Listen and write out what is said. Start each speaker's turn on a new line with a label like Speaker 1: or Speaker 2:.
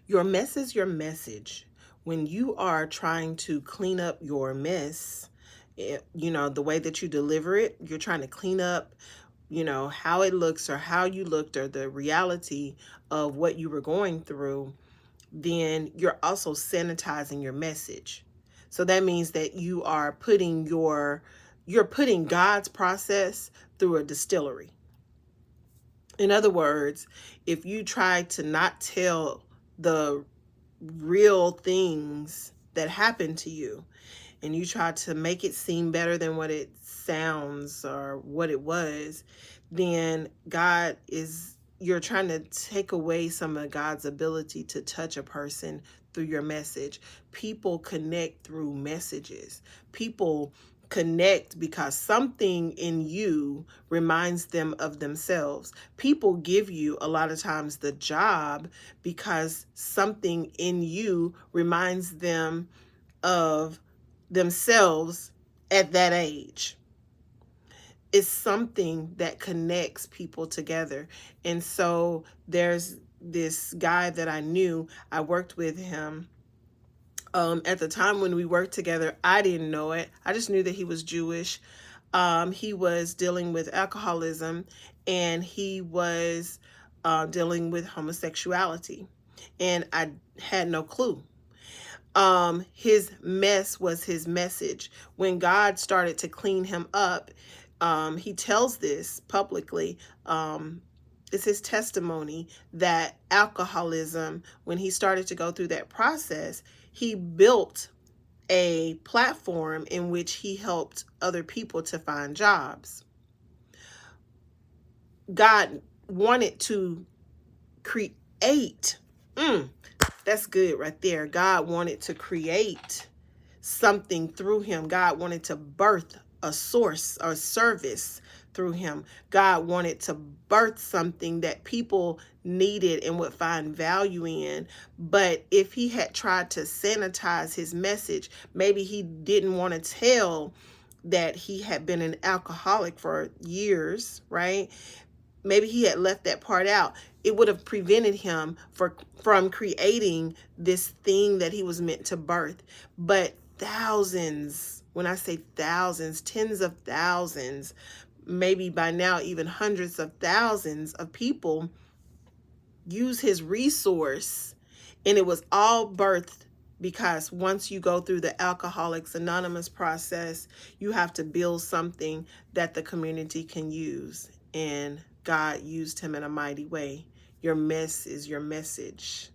Speaker 1: Your mess is your message. When you are trying to clean up your mess, the way that you deliver it, you're trying to clean up, how it looks or how you looked or the reality of what you were going through, then you're also sanitizing your message. So that means that you're putting God's process through a distillery. In other words, if you try to not tell the real things that happened to you and you try to make it seem better than what it sounds or what it was, then you're trying to take away some of God's ability to touch a person through your message. People connect through messages. People connect because something in you reminds them of themselves. People give you a lot of times the job because something in you reminds them of themselves at that age. It's something that connects people together. And so there's this guy that I knew, I worked with him. At the time when we worked together, I didn't know it. I just knew that he was Jewish. He was dealing with alcoholism and he was dealing with homosexuality. And I had no clue. His mess was his message. When God started to clean him up, he tells this publicly. It's his testimony that alcoholism, when he started to go through that process, he built a platform in which he helped other people to find jobs. God wanted to create. That's good right there. God wanted to create something through him. God wanted to birth a source or service through him. God wanted to birth something that people needed and would find value in. But if he had tried to sanitize his message, maybe he didn't want to tell that he had been an alcoholic for years, right? Maybe he had left that part out. It would have prevented him from creating this thing that he was meant to birth. But thousands, when I say thousands, tens of thousands, maybe by now even hundreds of thousands of people use his resource. And it was all birthed because once you go through the Alcoholics Anonymous process, you have to build something that the community can use. And God used him in a mighty way. Your mess is your message.